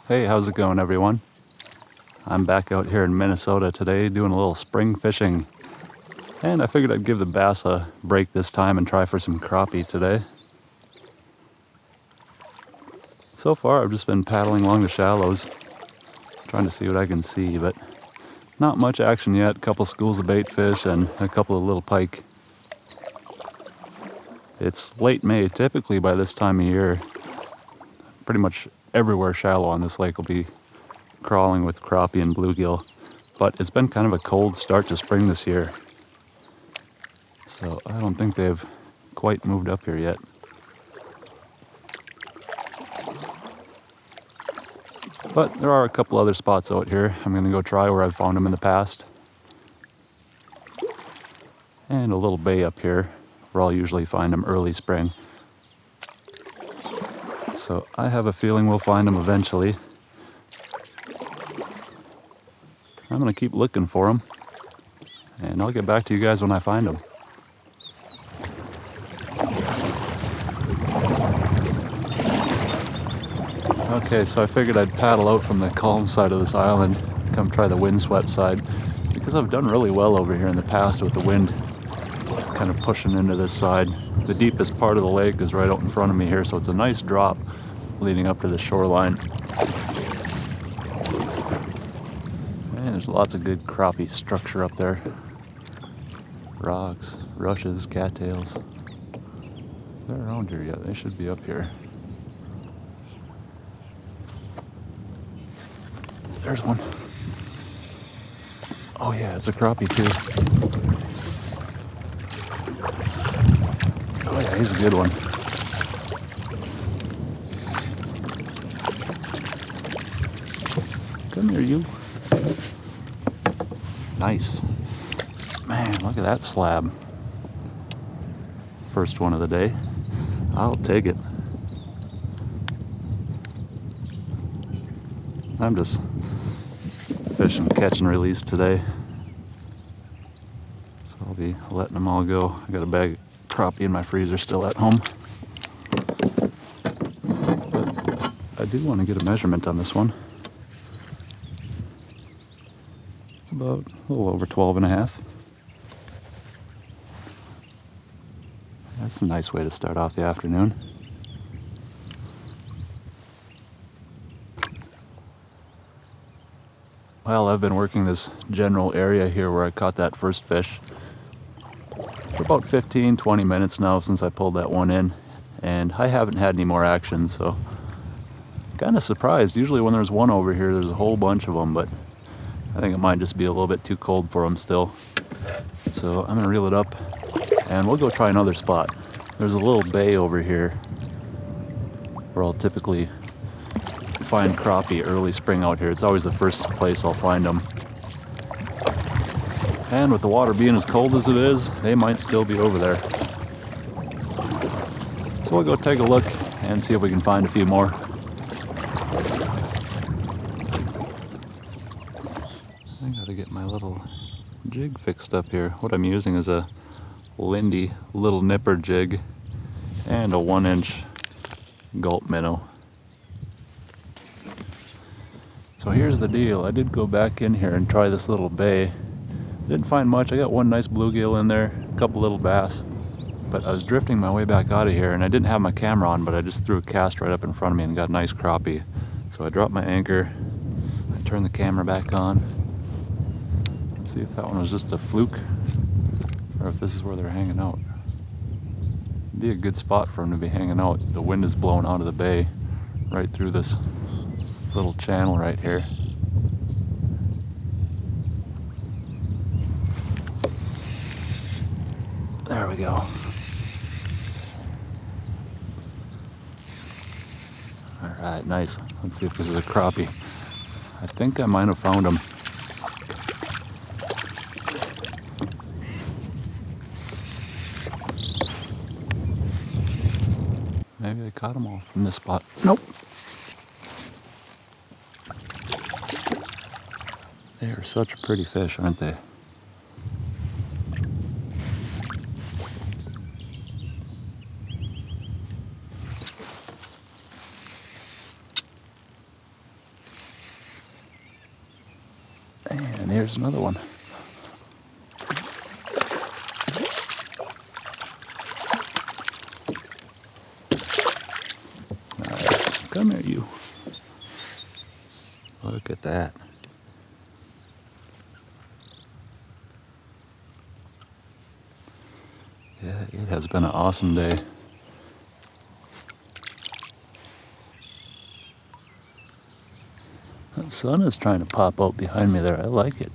Hey, how's it going, everyone? I'm back out here in Minnesota today doing a little spring fishing, and I figured I'd give the bass a break this time and try for some crappie today. So far I've just been paddling along the shallows, trying to see what I can see, but not much action yet. A couple schools of bait fish and a couple of little pike. It's late May. Typically by this time of year, pretty much everywhere shallow on this lake will be crawling with crappie and bluegill, but it's been kind of a cold start to spring this year, so I don't think they've quite moved up here yet. But there are a couple other spots out here I'm going to go try where I've found them in the past. And a little bay up here where I'll usually find them early spring. So I have a feeling we'll find them eventually. I'm going to keep looking for them, and I'll get back to you guys when I find them. Okay, so I figured I'd paddle out from the calm side of this island, come try the windswept side, because I've done really well over here in the past with the wind kind of pushing into this side. The deepest part of the lake is right out in front of me here, so it's a nice drop leading up to the shoreline. And there's lots of good crappie structure up there. Rocks, rushes, cattails. They're around here yet. They should be up here. There's one. Oh yeah, it's a crappie too. Oh yeah, he's a good one. Come here, you. Nice. Man, look at that slab. First one of the day. I'll take it. I'm just fishing catch and release today, so I'll be letting them all go. I got a bag of crappie in my freezer still at home, but I do want to get a measurement on this one. It's about a little over 12.5. That's a nice way to start off the afternoon. Well, I've been working this general area here where I caught that first fish for about 15-20 minutes now since I pulled that one in, and I haven't had any more action, so kind of surprised. Usually when there's one over here there's a whole bunch of them, but I think it might just be a little bit too cold for them still. So I'm gonna reel it up and we'll go try another spot. There's a little bay over here where I'll typically find crappie early spring out here. It's always the first place I'll find them. And with the water being as cold as it is, they might still be over there. So we'll go take a look and see if we can find a few more. I gotta get my little jig fixed up here. What I'm using is a Lindy little nipper jig and a 1-inch gulp minnow. So here's the deal. I did go back in here and try this little bay. Didn't find much. I got one nice bluegill in there, a couple little bass. But I was drifting my way back out of here and I didn't have my camera on, but I just threw a cast right up in front of me and got a nice crappie. So I dropped my anchor, I turned the camera back on. Let's see if that one was just a fluke or if this is where they're hanging out. It'd be a good spot for them to be hanging out. The wind is blowing out of the bay right through this little channel right here. There we go. All right, nice. Let's see if this is a crappie. I think I might have found him. Maybe I caught them all from this spot. Nope. They are such a pretty fish, aren't they? here's another one. Nice. Come here, you. Look at that. Yeah, it has been an awesome day. The sun is trying to pop out behind me there. I like it.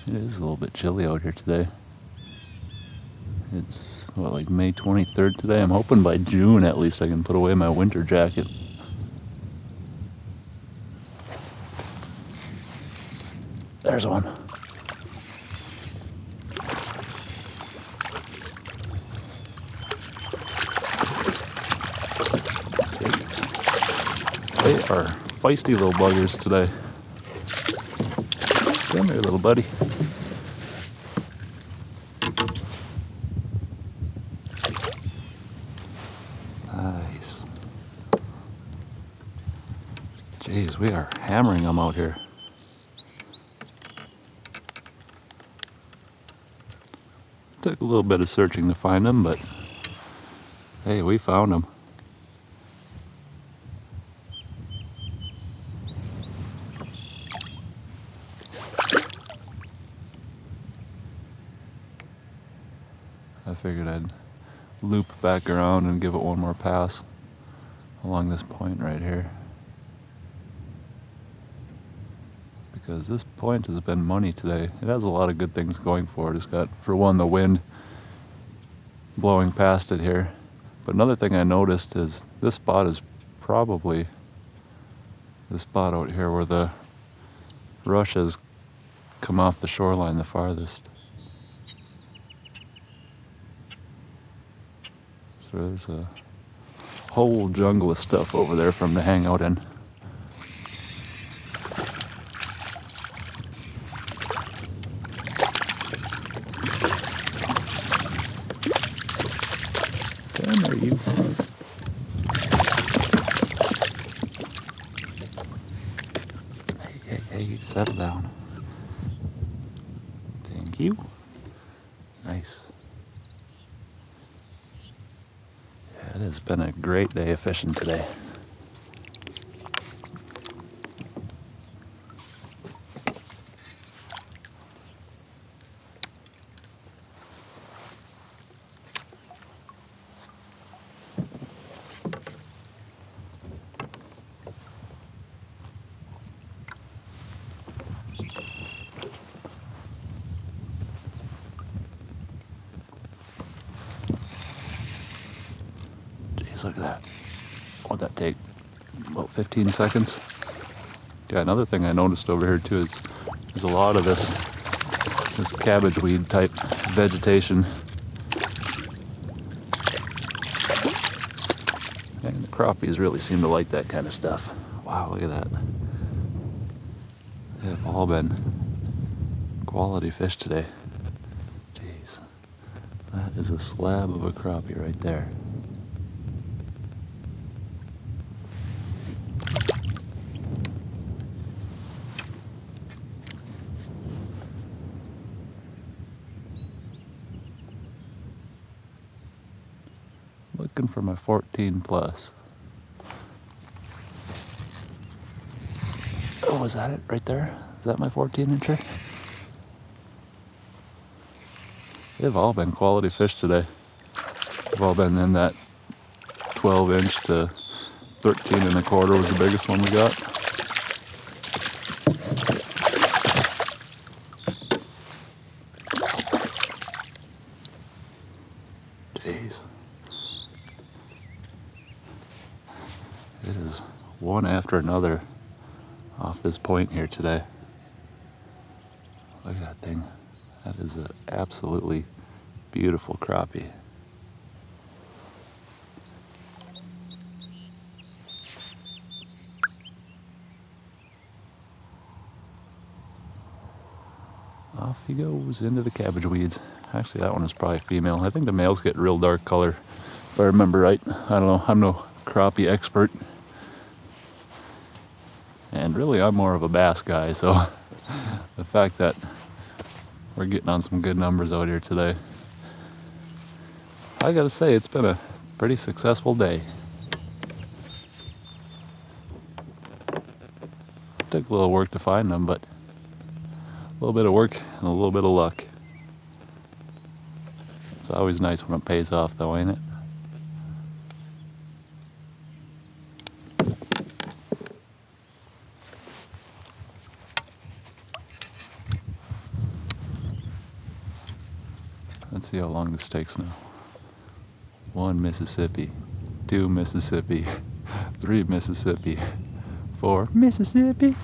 It is a little bit chilly out here today. It's, what, like May 23rd today? I'm hoping by June at least I can put away my winter jacket. There's one. They are feisty little buggers today. Come here, little buddy. Nice. Jeez, we are hammering them out here. Took a little bit of searching to find them, but hey, we found them. I figured I'd loop back around and give it one more pass along this point right here. Because this point has been money today. It has a lot of good things going for it. It's got, for one, the wind blowing past it here. But another thing I noticed is this spot is probably the spot out here where the rush has come off the shoreline the farthest. So there's a whole jungle of stuff over there for them to hang out in. Come there, you. Hey, settle down. Thank you. Nice. It has been a great day of fishing today. Look at that. What'd that take? About 15 seconds? Yeah, another thing I noticed over here too is there's a lot of this cabbage weed type vegetation. And the crappies really seem to like that kind of stuff. Wow, look at that. They have all been quality fish today. Jeez. That is a slab of a crappie right there. Looking for my 14 plus. Oh, is that it right there? Is that my 14 incher? They've all been quality fish today. They've all been in that 12 inch to 13 and a quarter was the biggest one we got. Jeez. It is one after another off this point here today. Look at that thing. That is an absolutely beautiful crappie. Off he goes into the cabbage weeds. Actually, that one is probably female. I think the males get real dark color, if I remember right. I don't know. I'm no crappie expert. And really, I'm more of a bass guy, so the fact that we're getting on some good numbers out here today, I gotta say, it's been a pretty successful day. Took a little work to find them, but a little bit of work and a little bit of luck. It's always nice when it pays off though, ain't it? Let's see how long this takes now. 1 Mississippi, 2 Mississippi, 3 Mississippi, 4 Mississippi.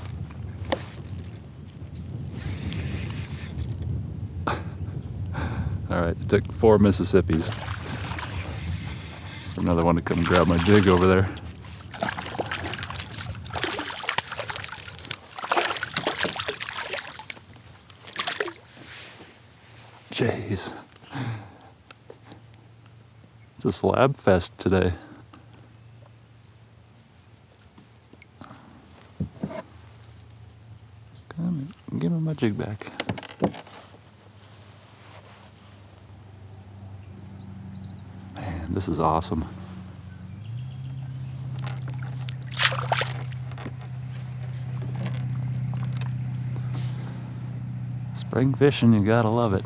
Alright, it took 4 Mississippis for another one to come grab my jig over there. Jeez. It's a slab fest today. Come on, give me my jig back. Man, this is awesome. Spring fishing, you gotta love it.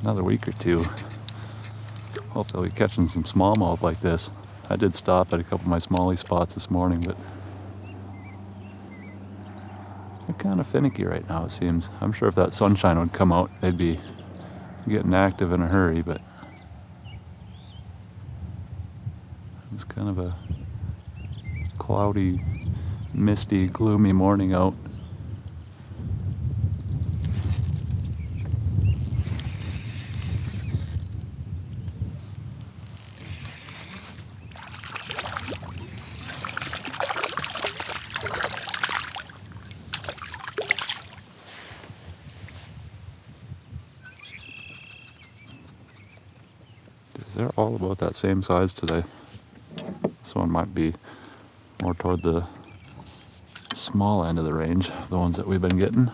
Another week or two, hopefully we'll be catching some smallmouth like this. I did stop at a couple of my smallie spots this morning, but they're kind of finicky right now, it seems. I'm sure if that sunshine would come out, they'd be getting active in a hurry, but it's kind of a cloudy, misty, gloomy morning out. They're all about that same size today. This one might be more toward the small end of the range, the ones that we've been getting.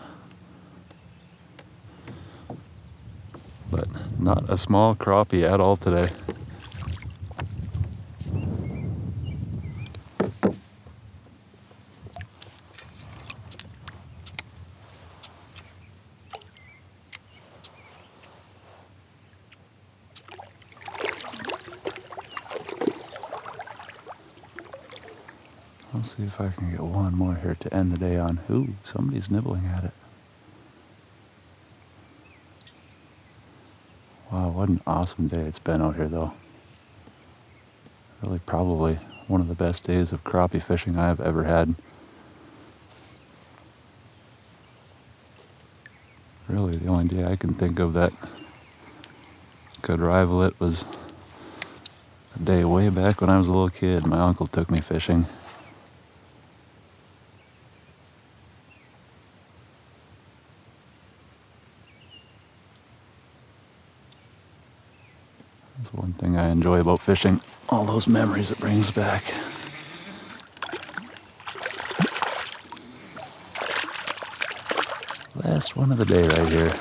But not a small crappie at all today. Let's see if I can get one more here to end the day on. Ooh, somebody's nibbling at it. Wow, what an awesome day it's been out here though. Really probably one of the best days of crappie fishing I've ever had. Really, the only day I can think of that could rival it was a day way back when I was a little kid. My uncle took me fishing. That's one thing I enjoy about fishing, all those memories it brings back. Last one of the day right here.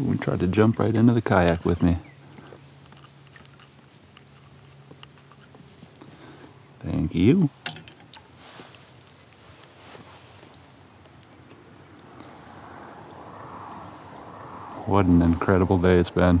Ooh, and tried to jump right into the kayak with me. Thank you. What an incredible day it's been.